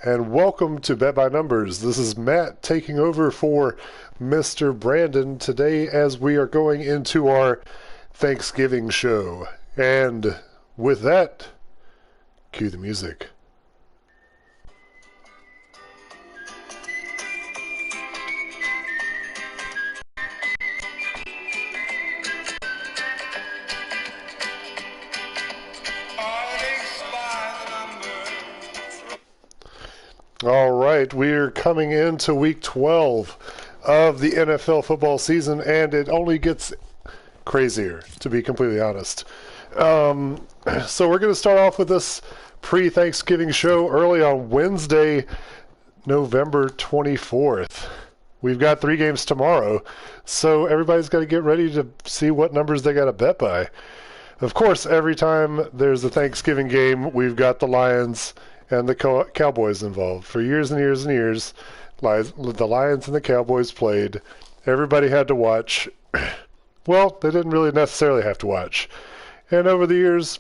and welcome to Bet by Numbers. This is Matt taking over for Mr. Brandon today as we are going into our Thanksgiving show. And with that, cue the music. All right, we're coming into week 12 of the NFL football season, and it only gets crazier, to be completely honest. So we're going to start off with this pre-Thanksgiving show early on Wednesday, November 24th. We've got 3 games tomorrow, so everybody's got to get ready to see what numbers they got to bet by. Of course, every time there's a Thanksgiving game, we've got the Lions and the Cowboys involved. For years and years and years, the Lions and the Cowboys played. Everybody had to watch. Well, they didn't really necessarily have to watch. And over the years,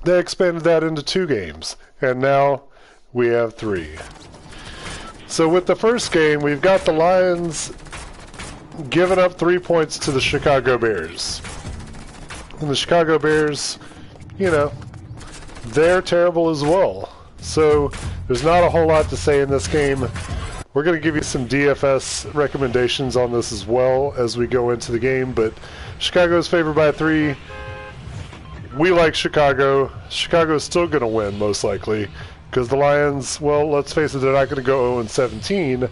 they expanded that into 2 games. And now we have 3. So with the first game, we've got the Lions giving up 3 points to the Chicago Bears. And the Chicago Bears, you know, they're terrible as well. So there's not a whole lot to say in this game. We're going to give you some DFS recommendations on this as well as we go into the game, but Chicago's favored by 3. We like Chicago. Chicago's still going to win, most likely, because the Lions, well, let's face it, they're not going to go 0-17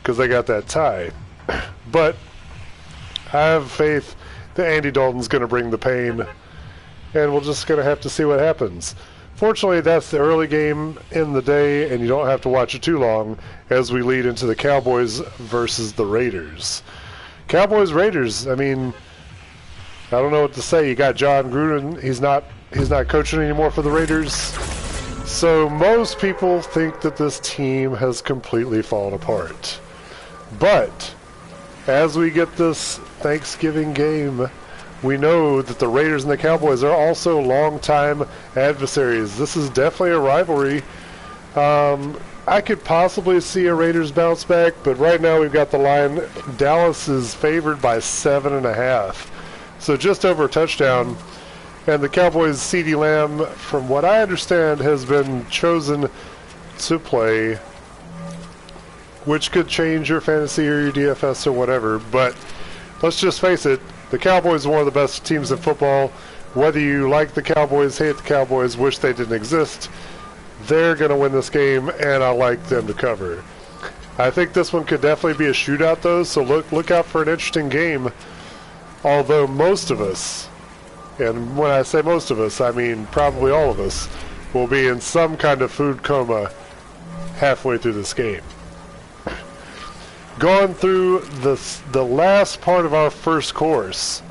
because they got that tie. But I have faith that Andy Dalton's going to bring the pain, and we're just going to have to see what happens. Fortunately, that's the early game in the day, and you don't have to watch it too long as we lead into the Cowboys versus the Raiders. Cowboys-Raiders, I mean, I don't know what to say. You got John Gruden. He's not coaching anymore for the Raiders. So most people think that this team has completely fallen apart. But as we get this Thanksgiving game, we know that the Raiders and the Cowboys are also longtime adversaries. This is definitely a rivalry. I could possibly see a Raiders bounce back, but right now we've got the line. Dallas is favored by 7.5. So just over a touchdown. And the Cowboys' CeeDee Lamb, from what I understand, has been chosen to play, which could change your fantasy or your DFS or whatever. But let's just face it, the Cowboys are one of the best teams in football. Whether you like the Cowboys, hate the Cowboys, wish they didn't exist, they're going to win this game, and I like them to cover. I think this one could definitely be a shootout, though, so look out for an interesting game. Although most of us, and when I say most of us, I mean probably all of us, will be in some kind of food coma halfway through this game. Going through the last part of our first course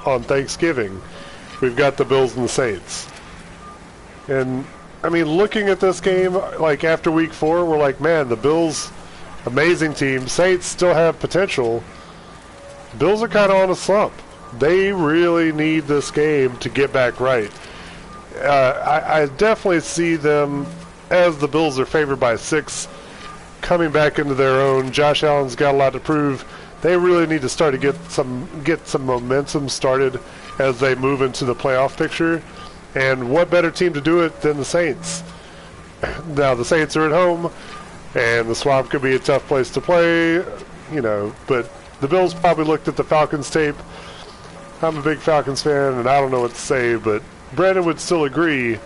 on Thanksgiving, we've got the Bills and the Saints. And, I mean, looking at this game, like after week 4, we're like, man, the Bills, amazing team. Saints still have potential. Bills are kind of on a slump. They really need this game to get back right. I definitely see them, as the Bills are favored by 6, coming back into their own. Josh Allen's got a lot to prove. They really need to start to get some momentum started as they move into the playoff picture. And what better team to do it than the Saints? Now, the Saints are at home, and the Swamp could be a tough place to play, you know, but the Bills probably looked at the Falcons tape. I'm a big Falcons fan, and I don't know what to say, but Brandon would still agree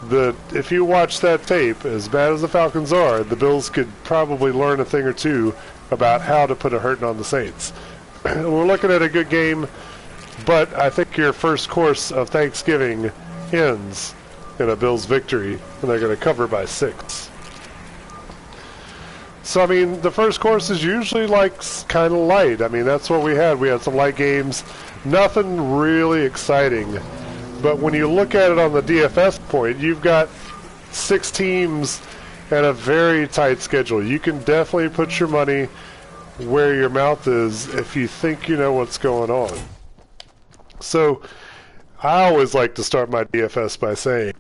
that if you watch that tape, as bad as the Falcons are, the Bills could probably learn a thing or two about how to put a hurting on the Saints. We're looking at a good game, but I think your first course of Thanksgiving ends in a Bills victory, and they're going to cover by 6. So, I mean, the first course is usually, like, kind of light. I mean, that's what we had. We had some light games. Nothing really exciting. But when you look at it on the DFS point, you've got 6 teams and a very tight schedule. You can definitely put your money where your mouth is if you think you know what's going on. So I always like to start my DFS by saying,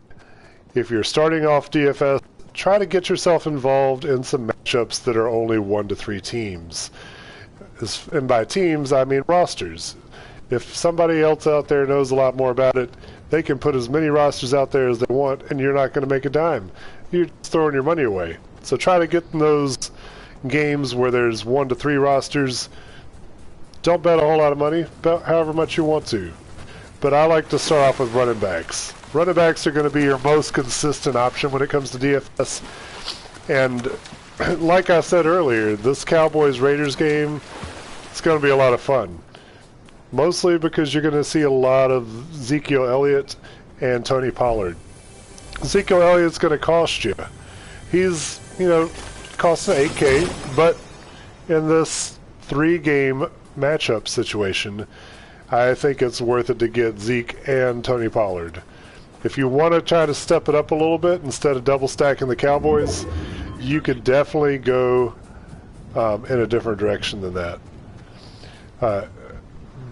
if you're starting off DFS, try to get yourself involved in some matchups that are only 1 to 3 teams. And by teams, I mean rosters. If somebody else out there knows a lot more about it, they can put as many rosters out there as they want, and you're not going to make a dime. You're just throwing your money away. So try to get in those games where there's 1 to 3 rosters. Don't bet a whole lot of money, bet however much you want to. But I like to start off with running backs. Running backs are going to be your most consistent option when it comes to DFS. And like I said earlier, this Cowboys-Raiders game, it's going to be a lot of fun. Mostly because you're going to see a lot of Ezekiel Elliott and Tony Pollard. Ezekiel Elliott's going to cost you. He's, costing $8K, but in this 3-game matchup situation, I think it's worth it to get Zeke and Tony Pollard. If you want to try to step it up a little bit instead of double stacking the Cowboys, you could definitely go in a different direction than that.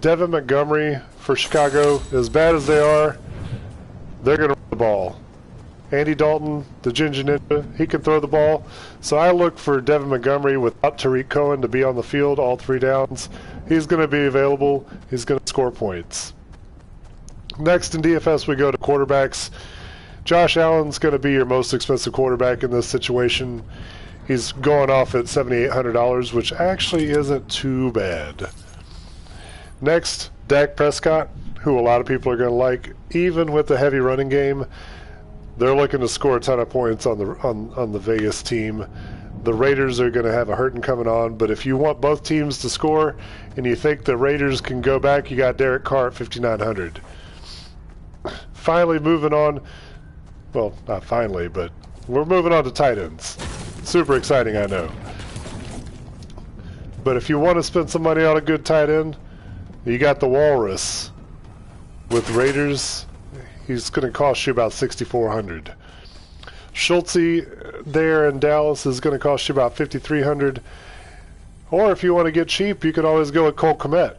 Devin Montgomery for Chicago, as bad as they are, they're going to run the ball. Andy Dalton, the Ginger Ninja, he can throw the ball. So I look for Devin Montgomery without Tariq Cohen to be on the field all 3 downs. He's going to be available. He's going to score points. Next in DFS, we go to quarterbacks. Josh Allen's going to be your most expensive quarterback in this situation. He's going off at $7,800, which actually isn't too bad. Next, Dak Prescott, who a lot of people are going to like. Even with the heavy running game, they're looking to score a ton of points on the Vegas team. The Raiders are going to have a hurting coming on, but if you want both teams to score and you think the Raiders can go back, you got Derek Carr at $5,900. Finally, moving on. Well, not finally, but we're moving on to tight ends. Super exciting, I know. But if you want to spend some money on a good tight end, you got the Walrus with Raiders. He's going to cost you about $6,400. Schultze there in Dallas is going to cost you about $5,300. Or if you want to get cheap, you could always go with Cole Kmet.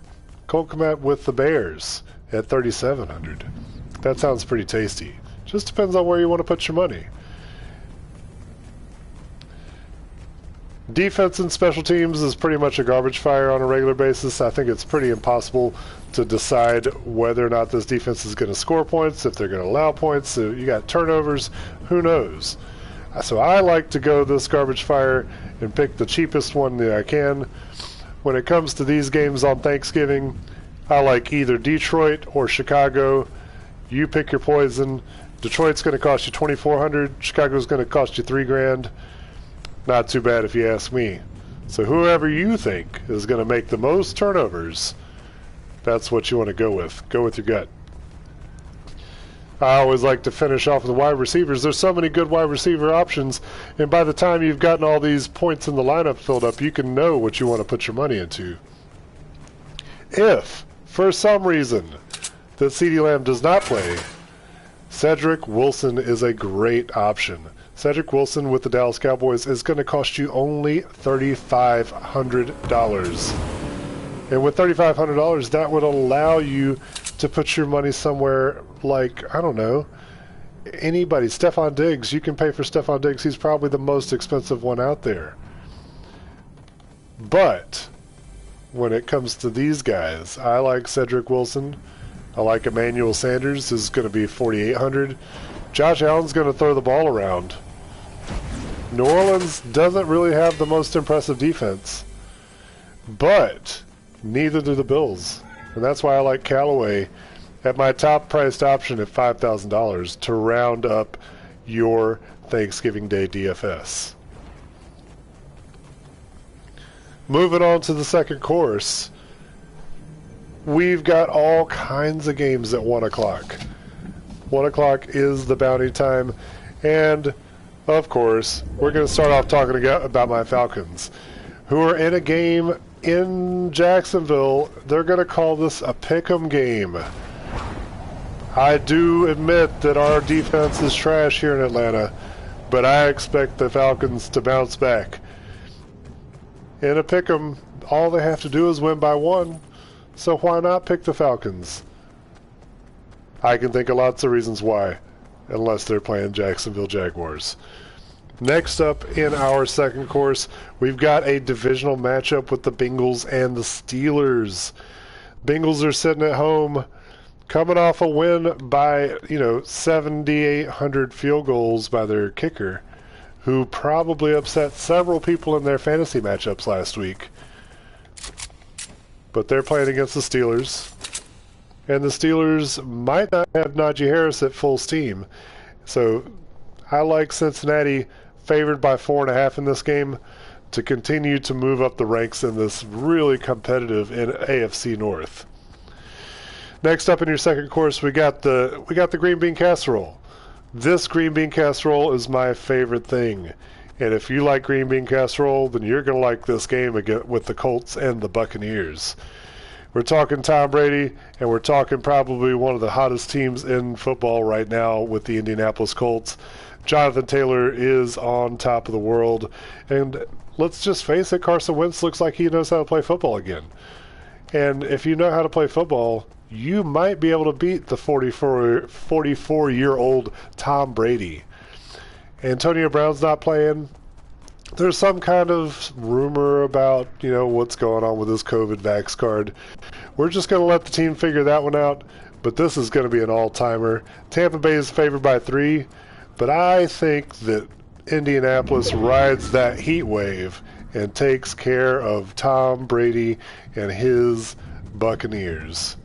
Cole Kmet with the Bears at $3,700. That sounds pretty tasty. Just depends on where you want to put your money. Defense and special teams is pretty much a garbage fire on a regular basis. I think it's pretty impossible to decide whether or not this defense is going to score points, if they're going to allow points. So you got turnovers, who knows? So I like to go this garbage fire and pick the cheapest one that I can. When it comes to these games on Thanksgiving, I like either Detroit or Chicago. You pick your poison. Detroit's going to cost you $2,400. Chicago's going to cost you $3,000. Not too bad if you ask me. So whoever you think is going to make the most turnovers, that's what you want to go with. Go with your gut. I always like to finish off with wide receivers. There's so many good wide receiver options, and by the time you've gotten all these points in the lineup filled up, you can know what you want to put your money into. If, for some reason, that CeeDee Lamb does not play, Cedric Wilson is a great option. Cedric Wilson with the Dallas Cowboys is going to cost you only $3,500. And with $3,500, that would allow you to put your money somewhere like, I don't know, anybody. Stephon Diggs. You can pay for Stephon Diggs. He's probably the most expensive one out there. But when it comes to these guys, I like Cedric Wilson. I like Emmanuel Sanders. This is going to be $4,800. Josh Allen's going to throw the ball around. New Orleans doesn't really have the most impressive defense, but neither do the Bills. And that's why I like Callaway at my top priced option at $5,000 to round up your Thanksgiving Day DFS. Moving on to the second course, we've got all kinds of games at 1 o'clock. 1 o'clock is the bounty time, and of course, we're going to start off talking about my Falcons, who are in a game in Jacksonville. They're going to call this a pick'em game. I do admit that our defense is trash here in Atlanta, but I expect the Falcons to bounce back. In a pick'em, all they have to do is win by 1, so why not pick the Falcons? I can think of lots of reasons why. unless they're playing Jacksonville Jaguars. Next up in our second course, we've got a divisional matchup with the Bengals and the Steelers. Bengals are sitting at home, coming off a win by, 7,800 field goals by their kicker, who probably upset several people in their fantasy matchups last week. But they're playing against the Steelers, and the Steelers might not have Najee Harris at full steam. So I like Cincinnati favored by 4.5 in this game to continue to move up the ranks in this really competitive AFC North. Next up in your second course, we got the green bean casserole. This green bean casserole is my favorite thing. And if you like green bean casserole, then you're going to like this game again with the Colts and the Buccaneers. We're talking Tom Brady, and we're talking probably one of the hottest teams in football right now with the Indianapolis Colts. Jonathan Taylor is on top of the world. And let's just face it, Carson Wentz looks like he knows how to play football again. And if you know how to play football, you might be able to beat the 44-year-old Tom Brady. Antonio Brown's not playing. There's some kind of rumor about, what's going on with his COVID vax card. We're just going to let the team figure that one out, but this is going to be an all-timer. Tampa Bay is favored by 3, but I think that Indianapolis rides that heat wave and takes care of Tom Brady and his Buccaneers.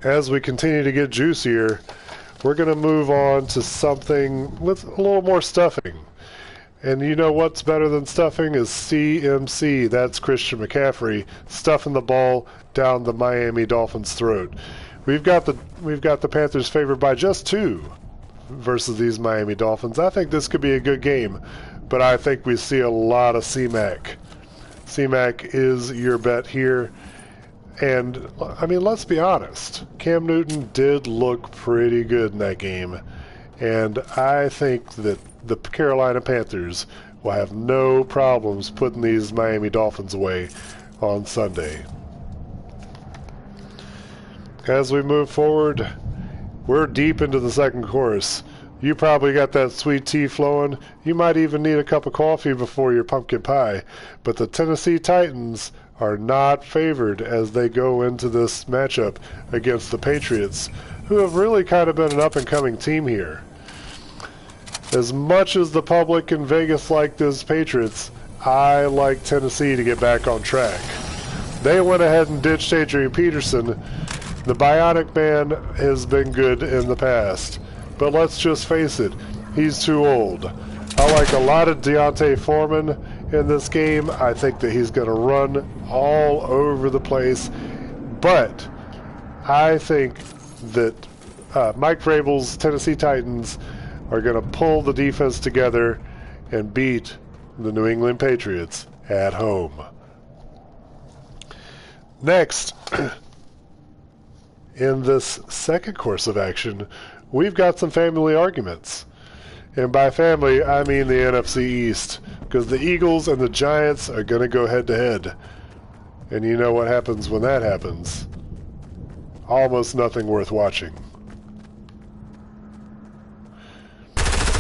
As we continue to get juicier, we're going to move on to something with a little more stuffing. And you know what's better than stuffing is CMC. That's Christian McCaffrey stuffing the ball down the Miami Dolphins' throat. We've got the Panthers favored by just 2 versus these Miami Dolphins. I think this could be a good game, but I think we see a lot of C-Mac. C-Mac is your bet here. And, let's be honest. Cam Newton did look pretty good in that game. And I think that the Carolina Panthers will have no problems putting these Miami Dolphins away on Sunday. As we move forward, we're deep into the second course. You probably got that sweet tea flowing. You might even need a cup of coffee before your pumpkin pie. But the Tennessee Titans are not favored as they go into this matchup against the Patriots, who have really kind of been an up-and-coming team here. As much as the public in Vegas like this Patriots, I like Tennessee to get back on track. They went ahead and ditched Adrian Peterson. The Bionic Man has been good in the past, but let's just face it, he's too old. I like a lot of Deontay Foreman in this game. I think that he's going to run all over the place, but I think that Mike Vrabel's Tennessee Titans are going to pull the defense together and beat the New England Patriots at home. Next, in this second course of action, we've got some family arguments. And by family, I mean the NFC East, because the Eagles and the Giants are going to go head-to-head. And you know what happens when that happens? Almost nothing worth watching.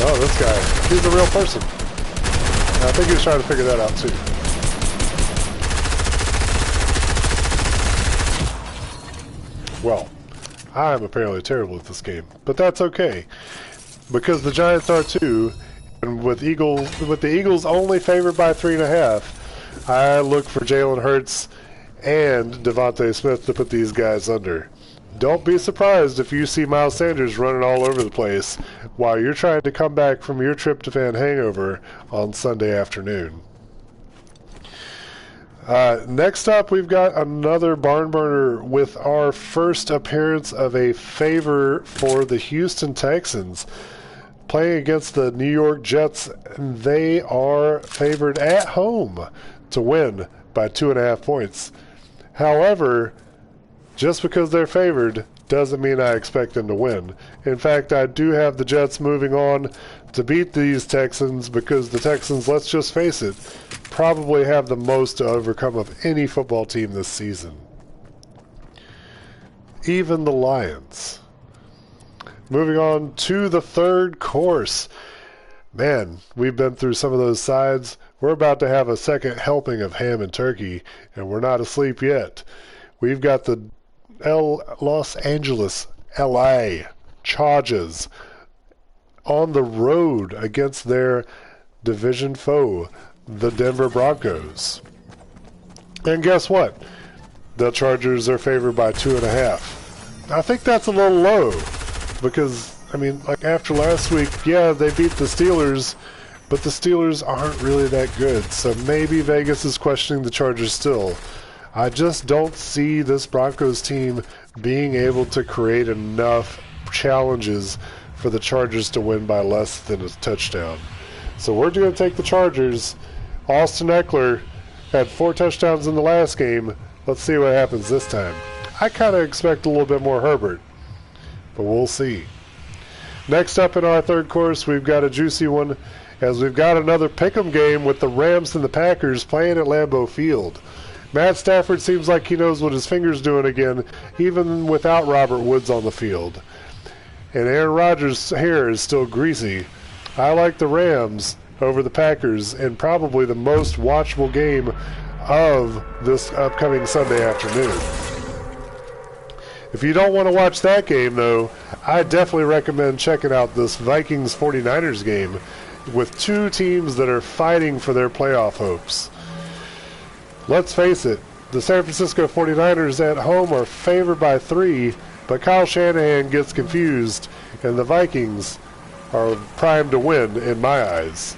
Oh, this guy, he's a real person. I think he's trying to figure that out too. Well, I'm apparently terrible at this game, but that's okay, because the Giants are too, and with the Eagles only favored by 3.5, I look for Jalen Hurts and Devontae Smith to put these guys under. Don't be surprised if you see Miles Sanders running all over the place while you're trying to come back from your tryptophan hangover on Sunday afternoon. Next up, we've got another barn burner with our first appearance of a favor for the Houston Texans playing against the New York Jets. They are favored at home to win by 2.5 points. However, just because they're favored doesn't mean I expect them to win. In fact, I do have the Jets moving on to beat these Texans because the Texans, let's just face it, probably have the most to overcome of any football team this season. Even the Lions. Moving on to the third course. Man, we've been through some of those sides. We're about to have a second helping of ham and turkey, and we're not asleep yet. We've got the Los Angeles, LA Chargers on the road against their division foe, the Denver Broncos. And guess what? The Chargers are favored by 2.5. I think that's a little low because, I mean, like after last week, yeah, they beat the Steelers, but the Steelers aren't really that good. So maybe Vegas is questioning the Chargers still. I just don't see this Broncos team being able to create enough challenges for the Chargers to win by less than a touchdown. So we're going to take the Chargers. Austin Eckler had 4 touchdowns in the last game. Let's see what happens this time. I kind of expect a little bit more Herbert, but we'll see. Next up in our third course, we've got a juicy one, as we've got another pick'em game with the Rams and the Packers playing at Lambeau Field. Matt Stafford seems like he knows what his finger's doing again, even without Robert Woods on the field. And Aaron Rodgers' hair is still greasy. I like the Rams over the Packers, and probably the most watchable game of this upcoming Sunday afternoon. If you don't want to watch that game, though, I definitely recommend checking out this Vikings 49ers game with two teams that are fighting for their playoff hopes. Let's face it, the San Francisco 49ers at home are favored by 3, but Kyle Shanahan gets confused, and the Vikings are primed to win in my eyes.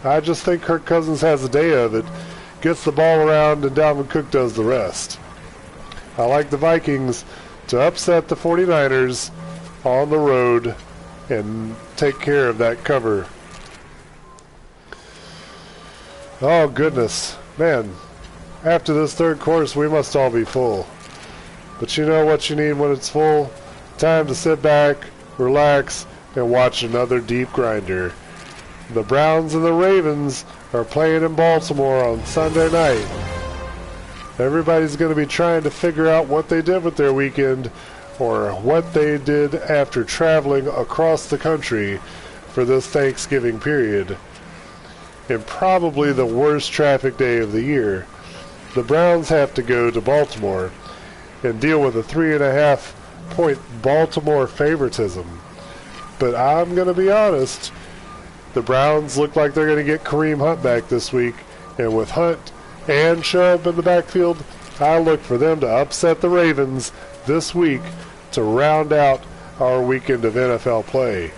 I just think Kirk Cousins has a day of it, gets the ball around, and Dalvin Cook does the rest. I like the Vikings to upset the 49ers on the road and take care of that cover. Oh, goodness. Man, after this third course, we must all be full. But you know what you need when it's full? Time to sit back, relax, and watch another deep grinder. The Browns and the Ravens are playing in Baltimore on Sunday night. Everybody's going to be trying to figure out what they did with their weekend, or what they did after traveling across the country for this Thanksgiving period. And probably the worst traffic day of the year. The Browns have to go to Baltimore and deal with a 3.5-point Baltimore favoritism. But I'm going to be honest, the Browns look like they're going to get Kareem Hunt back this week, and with Hunt and Chubb in the backfield, I look for them to upset the Ravens this week to round out our weekend of NFL play.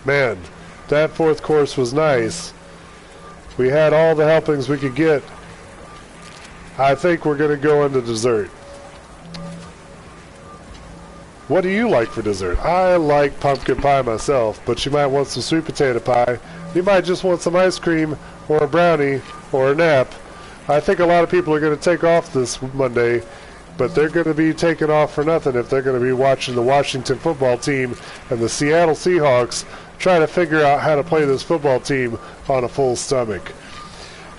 Man, that fourth course was nice. We had all the helpings we could get. I think we're going to go into dessert. What do you like for dessert? I like pumpkin pie myself, but you might want some sweet potato pie. You might just want some ice cream or a brownie or a nap. I think a lot of people are going to take off this Monday, but they're going to be taking off for nothing if they're going to be watching the Washington football team and the Seattle Seahawks try to figure out how to play this football team on a full stomach.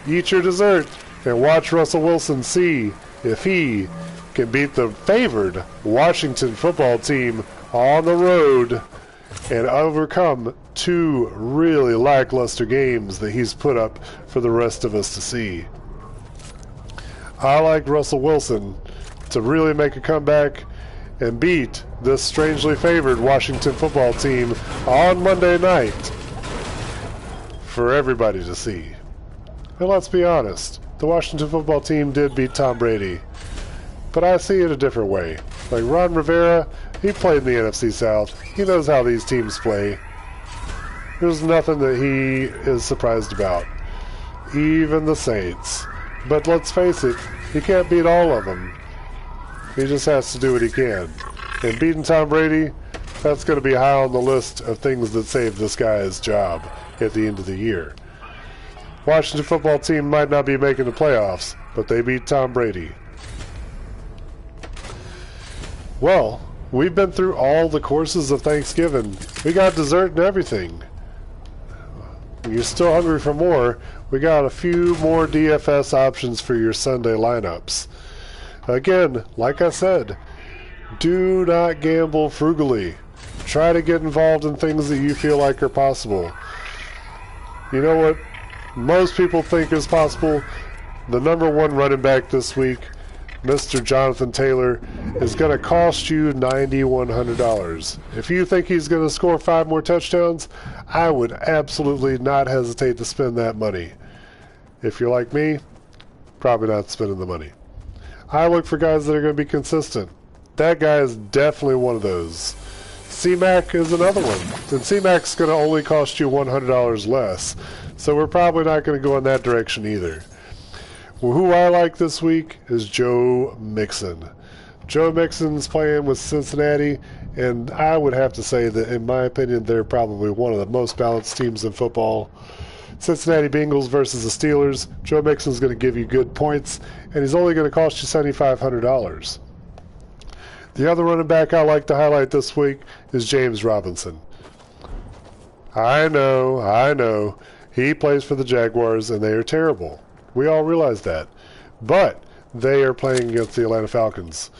Eat your dessert and watch Russell Wilson see if he can beat the favored Washington football team on the road and overcome 2 really lackluster games that he's put up for the rest of us to see. I like Russell Wilson to really make a comeback and beat this strangely favored Washington football team on Monday night for everybody to see. And let's be honest, the Washington football team did beat Tom Brady, but I see it a different way. Like Ron Rivera, he played in the NFC South. He knows how these teams play. There's nothing that he is surprised about. Even the Saints. But let's face it, he can't beat all of them. He just has to do what he can. And beating Tom Brady, that's going to be high on the list of things that save this guy his job at the end of the year. Washington football team might not be making the playoffs, but they beat Tom Brady. Well, we've been through all the courses of Thanksgiving. We got dessert and everything. You're still hungry for more, we got a few more DFS options for your Sunday lineups. Again, like I said, do not gamble frugally. Try to get involved in things that you feel like are possible. You know what most people think is possible? The number one running back this week, Mr. Jonathan Taylor, is going to cost you $9,100. If you think he's going to score 5 more touchdowns, I would absolutely not hesitate to spend that money. If you're like me, probably not spending the money. I look for guys that are going to be consistent. That guy is definitely one of those. C-Mac is another one. And C-Mac's going to only cost you $100 less. So we're probably not going to go in that direction either. Well, who I like this week is Joe Mixon. Joe Mixon's playing with Cincinnati, and I would have to say that, in my opinion, they're probably one of the most balanced teams in football. Cincinnati Bengals versus the Steelers. Joe Mixon's going to give you good points, and he's only going to cost you $7,500. The other running back I like to highlight this week is James Robinson. I know. He plays for the Jaguars, and they are terrible. We all realize that. But they are playing against the Atlanta Falcons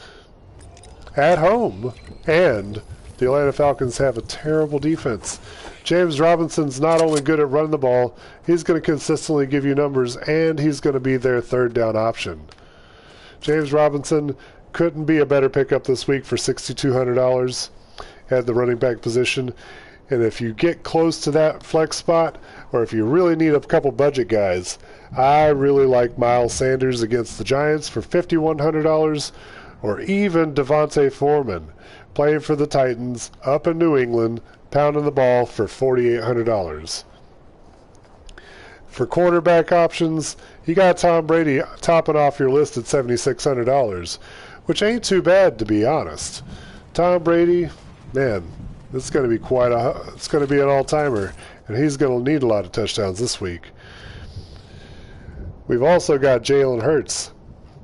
at home, and the Atlanta Falcons have a terrible defense. James Robinson's not only good at running the ball, he's going to consistently give you numbers, and he's going to be their third down option. James Robinson couldn't be a better pickup this week for $6,200 at the running back position. And if you get close to that flex spot, or if you really need a couple budget guys, I really like Miles Sanders against the Giants for $5,100, or even Devontae Foreman playing for the Titans up in New England, pounding the ball for $4,800. For quarterback options, you got Tom Brady topping off your list at $7,600, which ain't too bad, to be honest. Tom Brady, man, this is going to be it's going to be an all-timer, and he's going to need a lot of touchdowns this week. We've also got Jalen Hurts.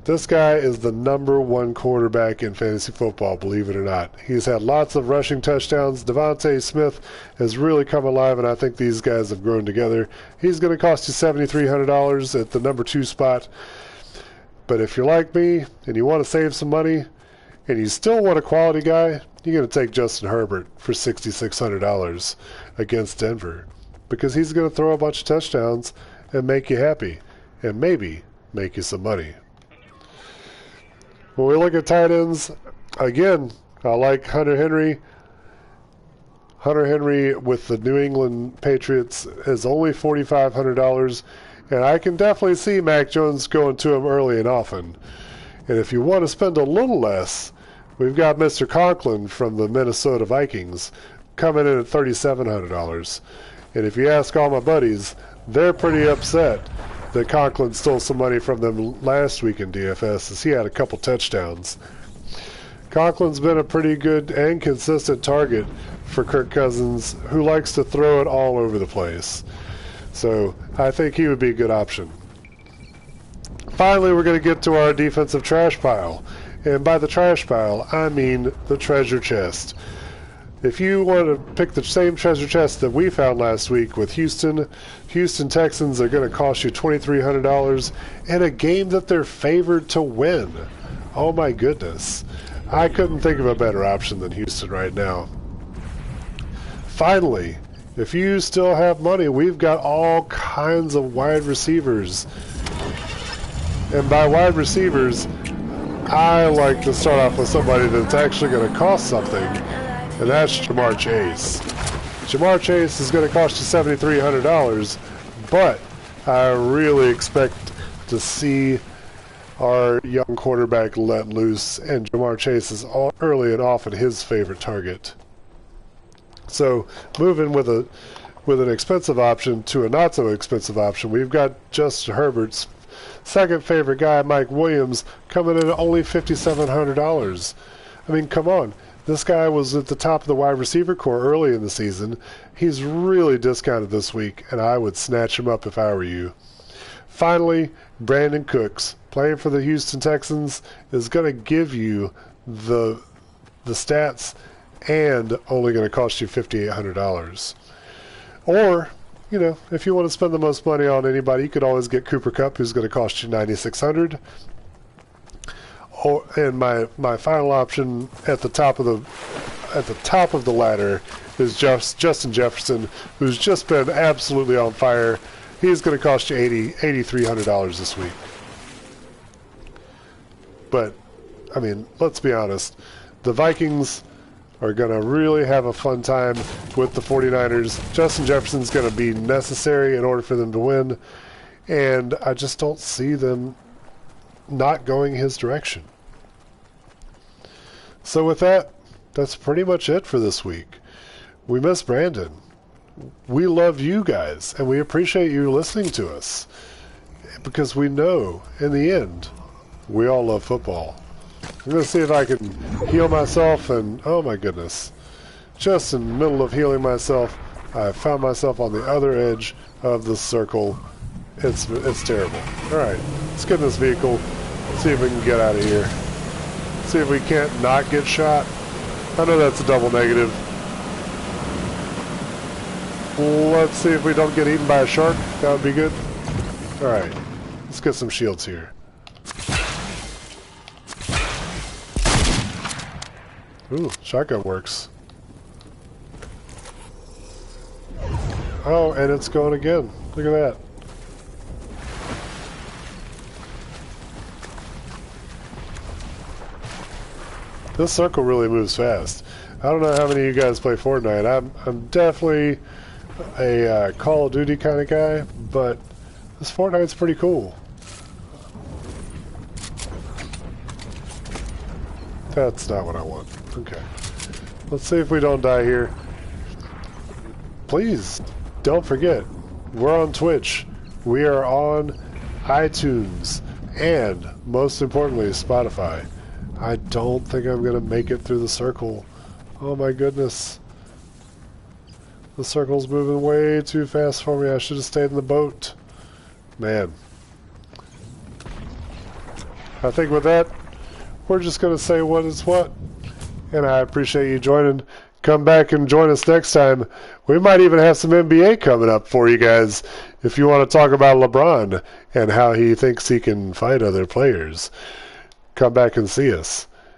This guy is the number one quarterback in fantasy football, believe it or not. He's had lots of rushing touchdowns. Devontae Smith has really come alive, and I think these guys have grown together. He's going to cost you $7,300 at the number 2 spot. But if you're like me and you want to save some money and you still want a quality guy, you're going to take Justin Herbert for $6,600 against Denver, because he's going to throw a bunch of touchdowns and make you happy and maybe make you some money. When we look at tight ends, again, I like Hunter Henry. Hunter Henry with the New England Patriots is only $4,500, and I can definitely see Mac Jones going to him early and often. And if you want to spend a little less, we've got Mr. Conklin from the Minnesota Vikings coming in at $3,700. And if you ask all my buddies, they're pretty upset that Conklin stole some money from them last week in DFS, as he had a couple touchdowns. Conklin's been a pretty good and consistent target for Kirk Cousins, who likes to throw it all over the place. So I think he would be a good option. Finally, we're going to get to our defensive trash pile. And by the trash pile, I mean the treasure chest. If you want to pick the same treasure chest that we found last week with Houston Texans are going to cost you $2,300 in a game that they're favored to win. Oh my goodness. I couldn't think of a better option than Houston right now. Finally, if you still have money, we've got all kinds of wide receivers. And by wide receivers, I like to start off with somebody that's actually going to cost something, and that's Jamar Chase. Jamar Chase is going to cost you $7,300, but I really expect to see our young quarterback let loose, and Jamar Chase is early and often his favorite target. So moving with an expensive option to a not so expensive option, we've got Justin Herbert's second favorite guy, Mike Williams, coming in at only $5,700. I mean, come on. This guy was at the top of the wide receiver core early in the season. He's really discounted this week, and I would snatch him up if I were you. Finally, Brandon Cooks, playing for the Houston Texans, is going to give you the stats and only going to cost you $5,800. Or, you know, if you want to spend the most money on anybody, you could always get Cooper Kupp, who's going to cost you $9,600. And my final option at the top of at the top of the ladder is Justin Jefferson, who's just been absolutely on fire. He's going to cost you $8,300 this week. But, I mean, let's be honest. The Vikings are going to really have a fun time with the 49ers. Justin Jefferson's going to be necessary in order for them to win. And I just don't see them not going his direction. So with that, that's pretty much it for this week. We miss Brandon. We love you guys, and we appreciate you listening to us. Because we know, in the end, we all love football. I'm going to see if I can heal myself, and oh my goodness. Just in the middle of healing myself, I found myself on the other edge of the circle. It's terrible. Alright, let's get in this vehicle, see if we can get out of here. See if we can't not get shot. I know that's a double negative. Let's see if we don't get eaten by a shark. That would be good. Alright, let's get some shields here. Ooh, shotgun works. Oh, and it's going again. Look at that. This circle really moves fast. I don't know how many of you guys play Fortnite. I'm definitely a Call of Duty kind of guy, but this Fortnite's pretty cool. That's not what I want. Okay. Let's see if we don't die here. Please, don't forget, we're on Twitch. We are on iTunes, and most importantly, Spotify. I don't think I'm going to make it through the circle. Oh my goodness. The circle's moving way too fast for me. I should have stayed in the boat. Man. I think with that, we're just going to say what is what. And I appreciate you joining. Come back and join us next time. We might even have some NBA coming up for you guys if you want to talk about LeBron and how he thinks he can fight other players. Come back and see us.